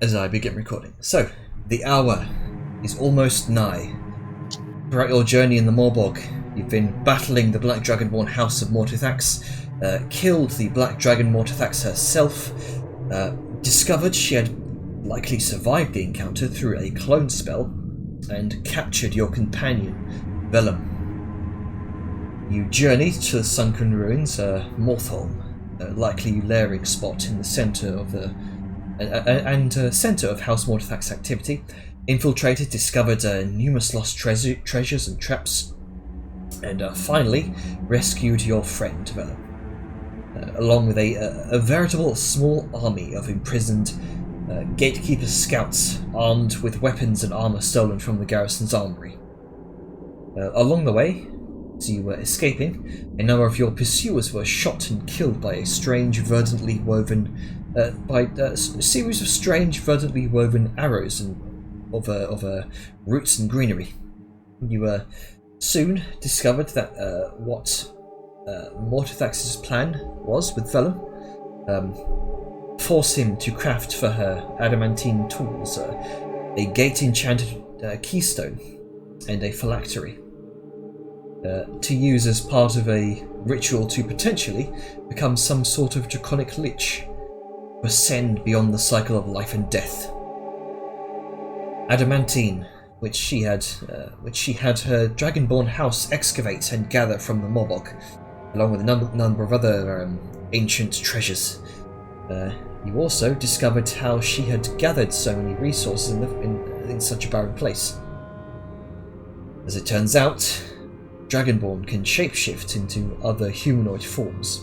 as I begin recording. So, the hour is almost nigh. Throughout your journey in the Morbog, you've been battling the Black Dragonborn House of Mortithax, killed the Black Dragon Mortithax herself, discovered she had likely survived the encounter through a clone spell, and captured your companion, Vellum. You journey to the sunken ruins, Morthholm, a likely lairing spot in the centre of the centre of House Mortithax activity. Infiltrated, discovered numerous lost treasures and traps, and finally rescued your friend Vellum, along with a veritable small army of imprisoned gatekeeper scouts armed with weapons and armour stolen from the garrison's armoury. Along the way, as you were escaping, a number of your pursuers were shot and killed by a strange, verdantly woven series of strange, verdantly woven arrows and of roots and greenery. You soon discovered that what Mortithax's plan was with Vellum. Force him to craft for her adamantine tools, a gate-enchanted keystone, and a phylactery, to use as part of a ritual to potentially become some sort of draconic lich, to ascend beyond the cycle of life and death. Adamantine, which she had her Dragonborn house excavate and gather from the Morbog, along with a number of other ancient treasures. You also discovered how she had gathered so many resources in such a barren place. As it turns out, Dragonborn can shapeshift into other humanoid forms,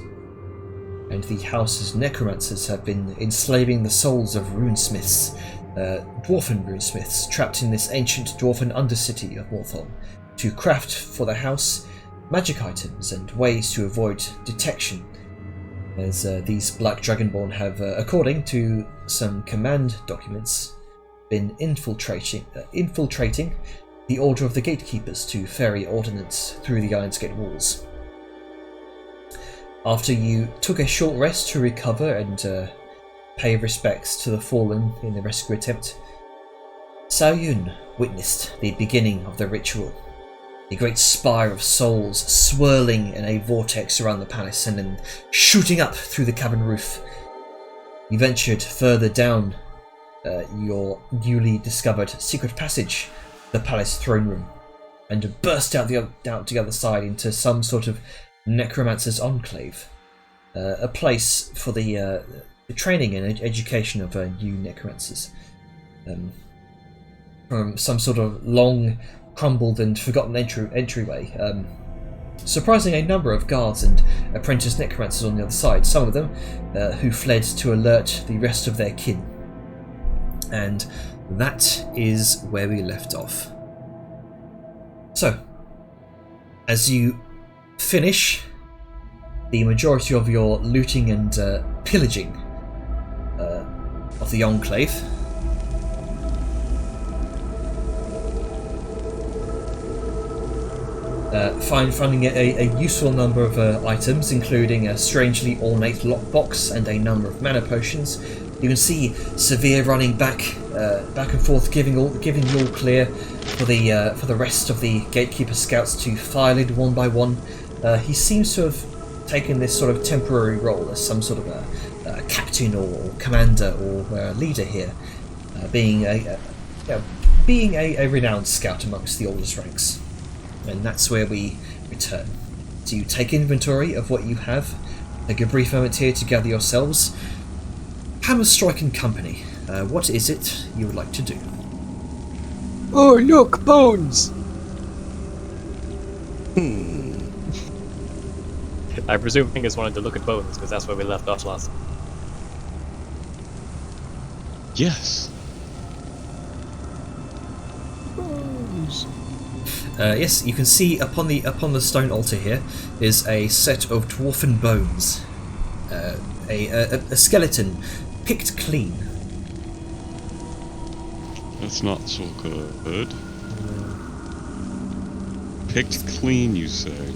and the house's necromancers have been enslaving the souls of runesmiths, dwarven runesmiths trapped in this ancient dwarven undercity of Morthholm, to craft for the house magic items and ways to avoid detection, as these Black Dragonborn have, according to some command documents, been infiltrating the Order of the Gatekeepers to ferry ordnance through the Ironsgate walls. After you took a short rest to recover and pay respects to the fallen in the rescue attempt, Cao Yun witnessed the beginning of the ritual. A great spire of souls swirling in a vortex around the palace and then shooting up through the cavern roof. You ventured further down your newly discovered secret passage, the palace throne room, and burst out the other side into some sort of necromancer's enclave, a place for the training and education of new necromancers. From some sort of long, crumbled and forgotten entryway, surprising a number of guards and apprentice necromancers on the other side, some of them who fled to alert the rest of their kin. And that is where we left off. So, as you finish the majority of your looting and pillaging of the Enclave, finding a useful number of items, including a strangely ornate lockbox and a number of mana potions. You can see Severe running back and forth, giving you all clear for the rest of the Gatekeeper scouts to file in one by one. He seems to have taken this sort of temporary role as some sort of a captain or commander or leader here, being a renowned scout amongst the oldest ranks. And that's where we return. So you take inventory of what you have, take a brief moment here to gather yourselves. Hammerstrike and Company, what is it you would like to do? Oh, look, bones! I presume Fingers wanted to look at bones, because that's where we left off last. Yes. Bones. Yes, you can see upon the stone altar here is a set of dwarfen bones, a skeleton picked clean. That's not so good. Picked clean, you say?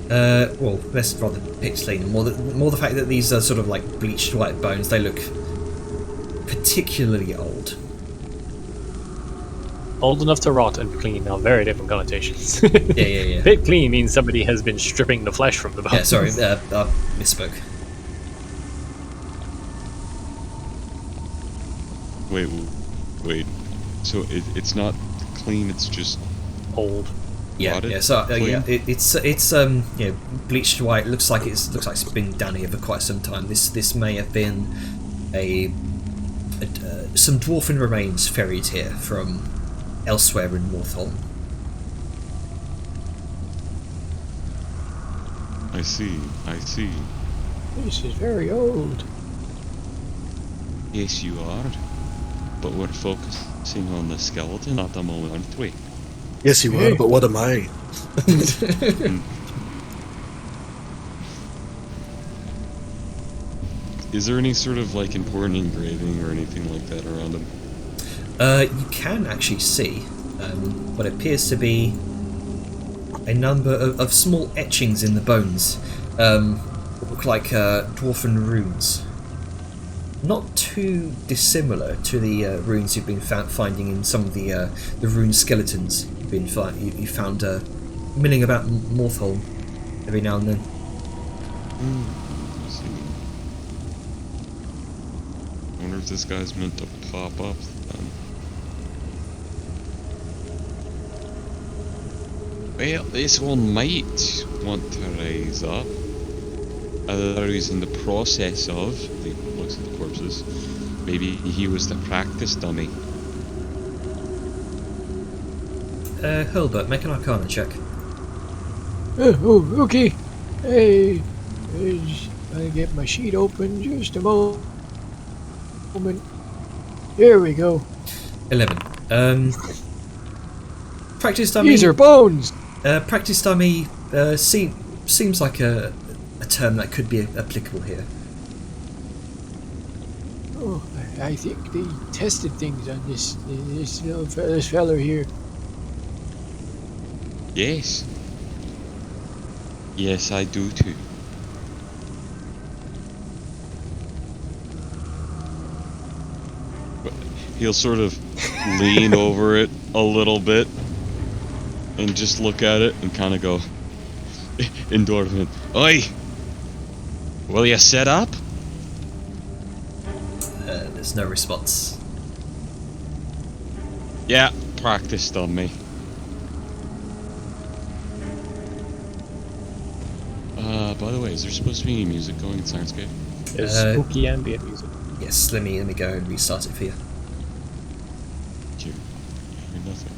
Well, less rather picked clean. More the fact that these are sort of like bleached white bones. They look particularly old. Old enough to rot and clean are very different connotations. Yeah. Bit clean means somebody has been stripping the flesh from the bones. Yeah, sorry, I misspoke. Wait. So it's not clean. It's just Old. Yeah, rotted? yeah. So Clean? it's you know, bleached white. Looks like it's been down here for quite some time. This may have been some dwarven remains ferried here from elsewhere in Morthholm. I see. This is very old. Yes, you are. But we're focusing on the skeleton at the moment, aren't we? Yes, you are, but what am I? Is there any sort of like important engraving or anything like that around him? You can actually see what appears to be a number of small etchings in the bones, look like dwarven runes. Not too dissimilar to the runes you've been finding in some of the rune skeletons you found milling about Morthholm every now and then. I see. I wonder if this guy's meant to pop up then. Well, this one might want to rise up. Either he's in the process of, he looks at the corpses, maybe he was the practice dummy. Hilbert, make an Arcana check. Okay. Hey, I get my sheet open just a moment. There we go. 11. Practice dummy. These are bones. Practice dummy seems like a term that could be applicable here. Oh, I think they tested things on this fella here. Yes. Yes, I do too. But he'll sort of lean over it a little bit and just look at it and kind of go, in Dwarven, "Oi! Will you set up?" There's no response. Yeah, practiced on me. By the way, is there supposed to be any music going in Sirenscape? There's spooky ambient music. Yes, let me go and restart it for you. Thank you. I hear nothing.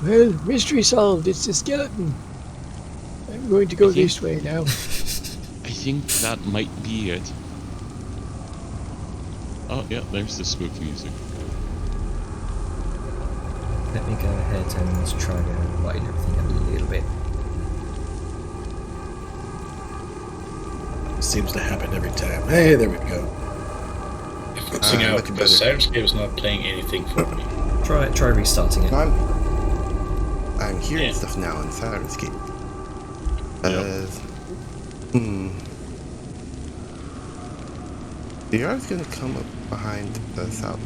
Well, mystery solved. It's a skeleton. I'm going to go this way now. I think that might be it. Oh, yeah, there's the spooky music. Let me go ahead and try to widen everything a little bit. Seems to happen every time. Hey, there we go. Fixing out because Sirenscape is not playing anything for me. Try restarting it. I'm hearing stuff now in Sirenscape. The yard's gonna come up behind the south.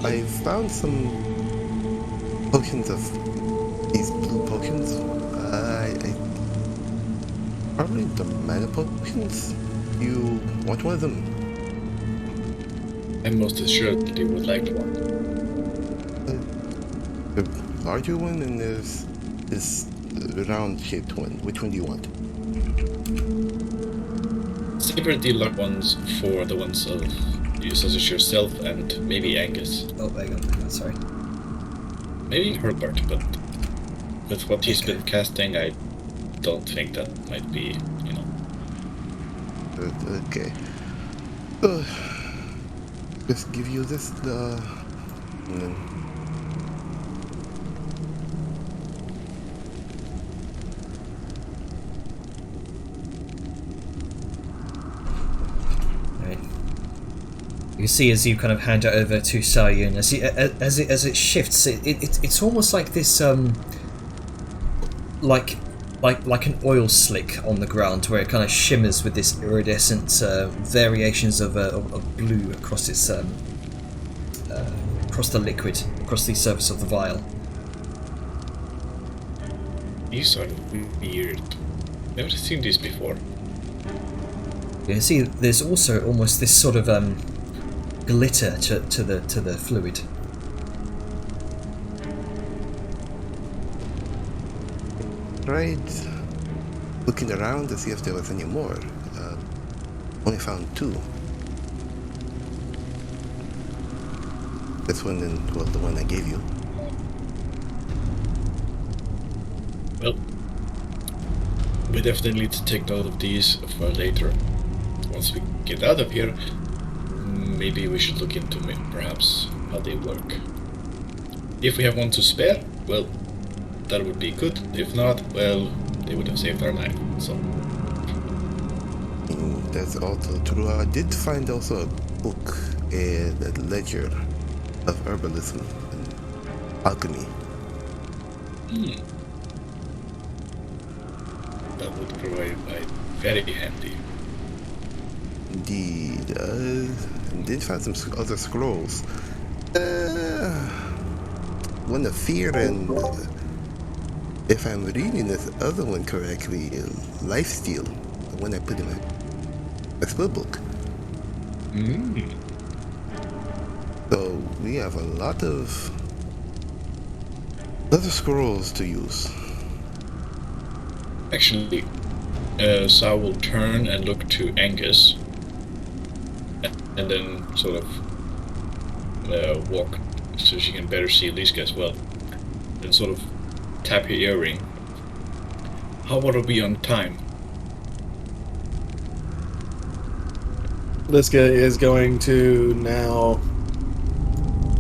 I found some potions of these blue potions. Probably the mana potions. You want one of them? I'm most assuredly would like one. The larger one, and there's this round-shaped one. Which one do you want? Separate the large ones for the ones of you, such as yourself and maybe Angus. Oh, hang on. Sorry. Maybe Herbert, but with what he's been casting, I don't think that might be, Okay. Just give you this, and then... Right. You can see as you kind of hand it over to Saryun, as it shifts, it's almost like this like an oil slick on the ground, where it kind of shimmers with this iridescent variations of blue across its the liquid, across the surface of the vial. These are weird. Never seen these before. You can see there's also almost this sort of glitter to the fluid. Tried looking around to see if there was any more. Only found 2. This one and, well, the one I gave you. Well, we definitely need to take note of these for later. Once we get out of here, maybe we should look into perhaps how they work. If we have one to spare, well, that would be good. If not, well, they would have saved our life. So. That's also true. I did find also a book, a ledger of herbalism and alchemy. That would provide very handy. Indeed. Did find some other scrolls. One of fear and, if I'm reading this other one correctly, lifesteal. The one I put in my spell book. So we have a lot of scrolls to use. Actually, so I will turn and look to Angus, and then sort of walk so she can better see Liska as well, and sort of tap her earring. How are we on time? Liska is going to now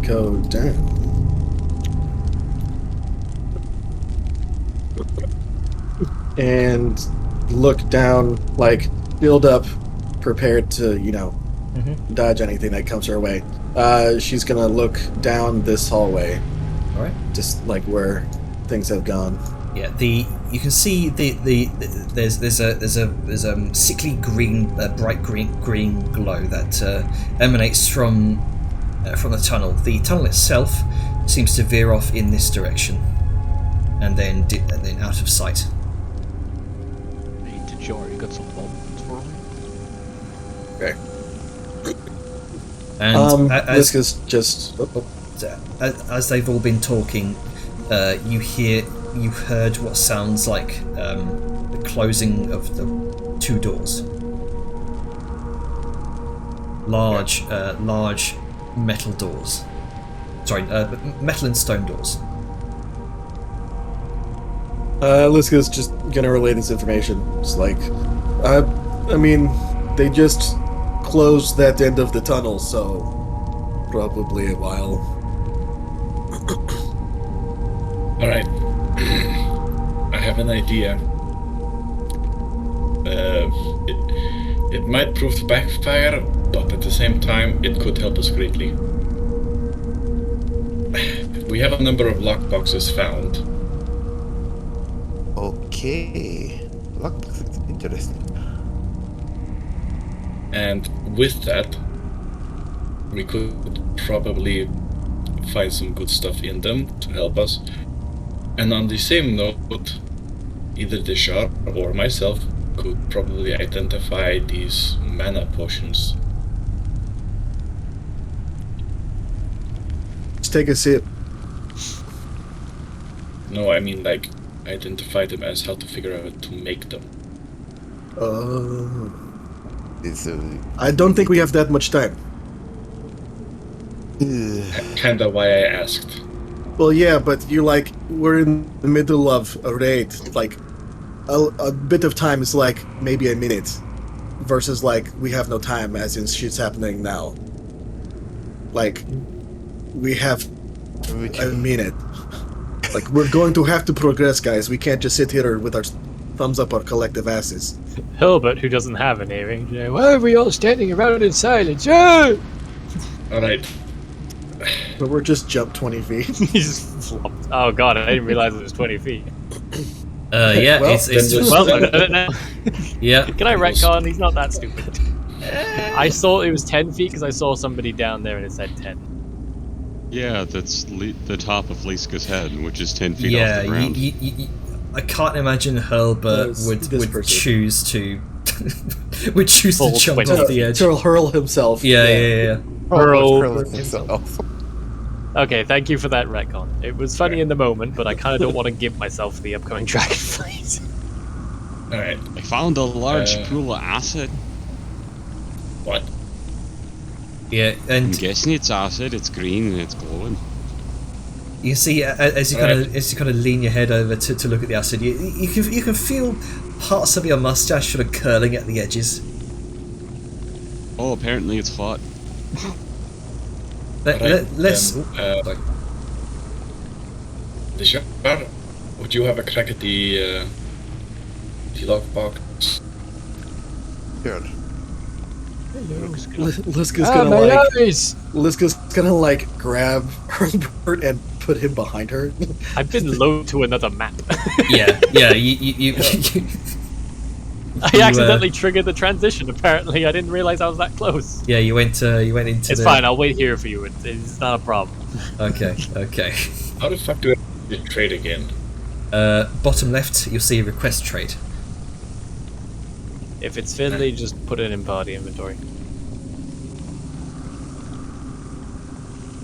go down. And look down, like, build up, prepared to, dodge anything that comes her way. She's gonna look down this hallway. Alright. Just like where things have gone. Yeah, you can see there's a sickly green, bright green glow that emanates from the tunnel. The tunnel itself seems to veer off in this direction, and then out of sight. Hey, Tajor, you got some bombs for me? Okay. And Liska's just... as they've all been talking, you heard what sounds like the closing of the 2 doors. Large metal doors. Sorry, metal and stone doors. Liska's just gonna relay this information. It's like, they just closed that end of the tunnel, so probably a while. Alright. I have an idea. It might prove to backfire, but at the same time, it could help us greatly. We have a number of lockboxes found. Okay. Lockboxes, interesting. And with that, we could probably find some good stuff in them to help us. And on the same note, either Deshar or myself could probably identify these mana potions. Let's take a sip. No, I mean like identify them as how to figure out how to make them. I don't think we have that much time. Kinda why I asked. Well, yeah, but we're in the middle of a raid. Like, a bit of time is like maybe a minute, versus like we have no time, as in shit's happening now. Like, we have a minute. Like, we're going to have to progress, guys. We can't just sit here with our thumbs up our collective asses. Hilbert, who doesn't have an earring, Why are we all standing around in silence? Yeah! Alright. But we're just jumped 20 feet. he's flopped. Oh god, I didn't realize it was 20 feet. Yeah, Well, it's just... Well, I know it now. Yeah. Can I retcon? He's not that stupid. I thought it was 10 feet because I saw somebody down there and it said 10. Yeah, that's the top of Liska's head, which is 10 feet off Yeah, the ground. I can't imagine Hurlburt This would person. choose to would choose to Full jump twist. off the edge. To hurl himself. Yeah. Hurl himself. Okay, thank you for that retcon. It was funny in the moment, but I kind of don't want to give myself the upcoming dragonflies. Alright. I found a large Uh, pool of acid. What? Yeah, I'm and guessing it's acid. It's green and it's glowing. you see as you kind of lean your head over to look at the acid, you can feel parts of your mustache sort of curling at the edges. Oh, apparently it's hot. Let's. The shard, would you have a crack at the lockbox? Sure. Liska's Ah, gonna my like. eyes! Liska's gonna like grab Hurlburt and put him behind her. I've been low to another map. Yeah. You I accidentally triggered the transition. Apparently, I didn't realize I was that close. yeah, you went into. It's fine. I'll wait here for you. It's not a problem. Okay. How the fuck do I trade again? Bottom left, you'll see request trade. If it's fiddly, just put it in body inventory.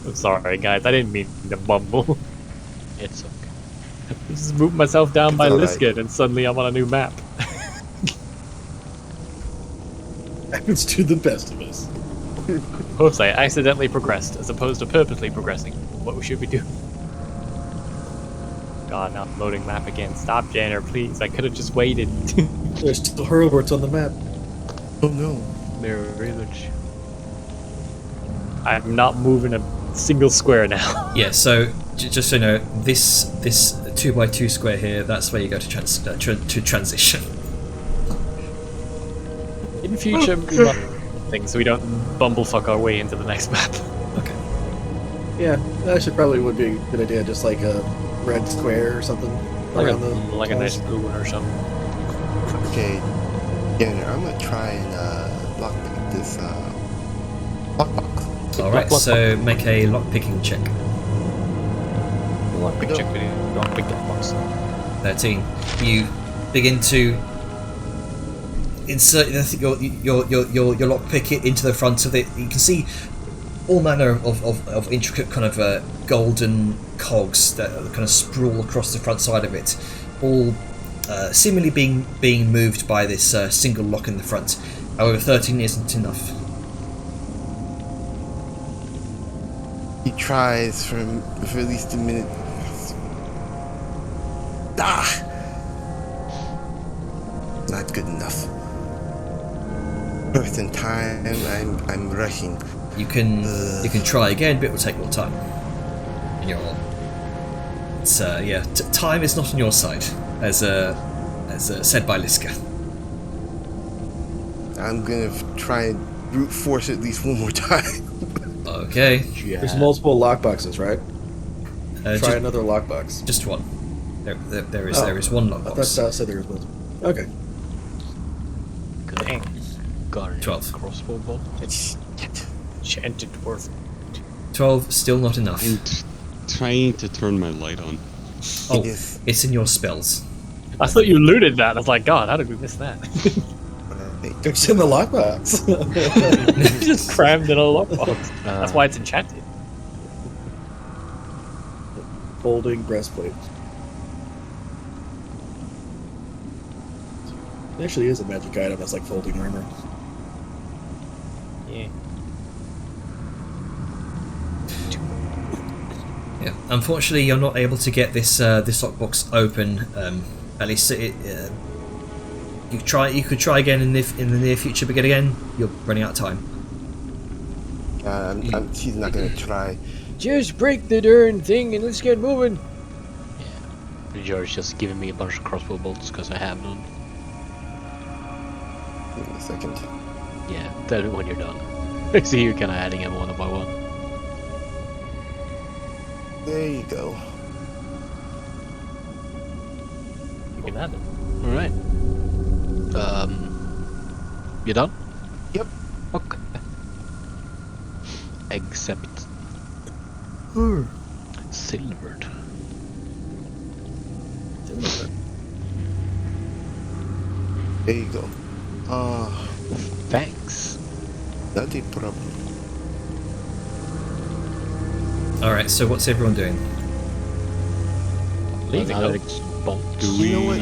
I'm sorry, guys. I didn't mean to mumble. It's okay. I just moved myself down by It's alright. Liskin, and suddenly I'm on a new map. Happens to the best of us. Oops, I accidentally progressed, as opposed to purposely progressing. What should we do? God, now I'm loading map again. Stop, Janner, please. I could have just waited. There's still Hurlburt's on the map. Oh no. Mirror image. I'm not moving a single square now. Yeah. So just so you know, this 2x2 square here, that's where you go to transition. In future, we must things so we don't bumblefuck our way into the next map. Okay. Yeah, that actually probably would be a good idea. Just like a red square or something around the. Like a nice blue one or something. Okay. Yeah, I'm gonna try and lockpick this lockbox. All right. So make a lock picking check. Lockpick check video. Lockpick box. 13. You begin to insert your lockpick it into the front of it. You can see all manner of intricate kind of golden cogs that kind of sprawl across the front side of it, all seemingly being moved by this single lock in the front. However, 13 isn't enough. He tries for at least a minute. Ah! Not good enough. First in time, I'm rushing. You can try again, but it will take more time. And it's time is not on your side, as said by Liska. I'm gonna try and brute force at least one more time. Okay, There's multiple lockboxes, right? Try just, another lockbox. just one. There is one I thought lockbox. Sal said there was multiple. Okay. Dang. Got it. 12. Crossbow bolt. Enchanted dwarf. 12, still not enough. I'm trying to turn my light on. Oh, Yes. it's in your spells. I thought you looted that. I was like, God, how did we miss that? It's in the lockbox. Just crammed in a lockbox. That's why it's enchanted. Folding breastplate. It actually is a magic item that's like folding armor. Yeah. Yeah. Unfortunately, you're not able to get this lockbox open. At least you could try again in the near future, but again, you're running out of time. She's not gonna try. Just break the darn thing and let's get moving. George just giving me a bunch of crossbow bolts because I have none. Give me a second. Yeah, tell me when you're done. I see you're kind of adding them one by one. There you go. You can add them. All right. You done? Yep. Okay. Except Silvered. There you go. Thanks. Not a problem. Alright, so what's everyone doing? Leaving. Now that Oh. it's bonked. Do we You know what?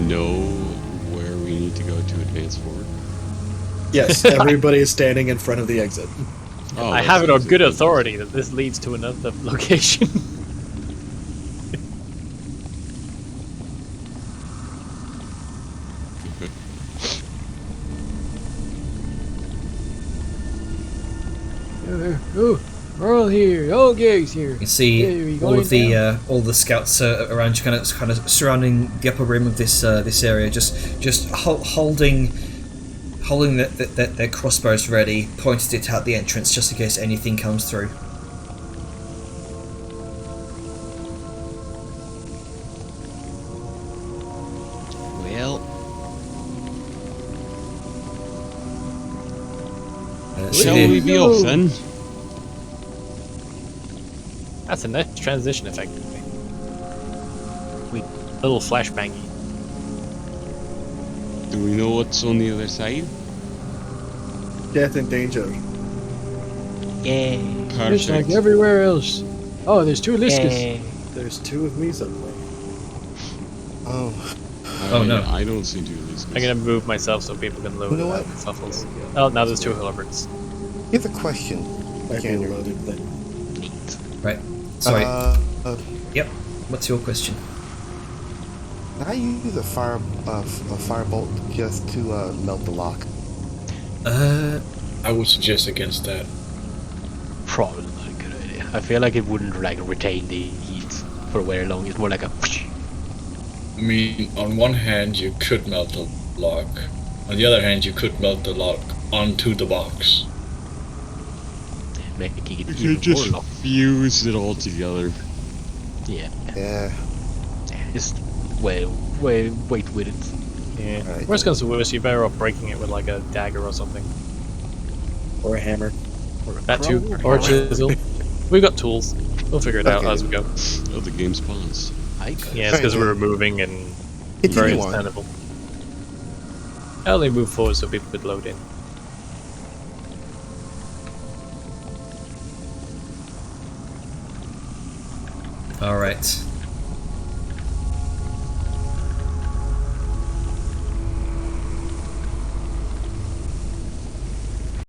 know where we need to go to advance forward? Yes, everybody is standing in front of the exit. Oh, I that's have it on easy. good authority that this leads to another location. Oh, we're all here. All gangs here. You see Hey, are you all going of the scouts around you, kind of surrounding the upper rim of this area, just holding their crossbows ready, pointed it out the entrance just in case anything comes through. Well, So shall the- we be off then? That's a nice transition, effectively. We little flashbangy. Do we know what's on the other side? Death and danger. Yay. Just like Perfect. everywhere else. Oh, there's two Liskas. Yay. There's two of me suddenly. Oh, Oh, no. I don't see two of these. I'm gonna move myself so people can load You know it out what? with shuffles. Oh, now there's two Hillibards. here's a question. Might be a Gander. loaded thing. Neat. Right. Sorry. Yep. What's your question? Can I use a firebolt just to melt the lock? I would suggest against that. Probably not a good idea. I feel like it wouldn't like retain the heat for very long. It's more like a. I mean, on one hand, you could melt the lock. On the other hand, you could melt the lock onto the box. Making it We even could just more long. fuse it all together. Yeah. Yeah. Just wait with it. Yeah. Alright. Worst comes to worst, you're better off breaking it with like a dagger or something. Or a hammer. Or that too. Or a chisel. We've got tools. We'll figure it out Okay. as we go. Oh, the game spawns. I got Yeah, it's because Right, we were moving and Continue very on. understandable. I only moved forward so people could load in. All right.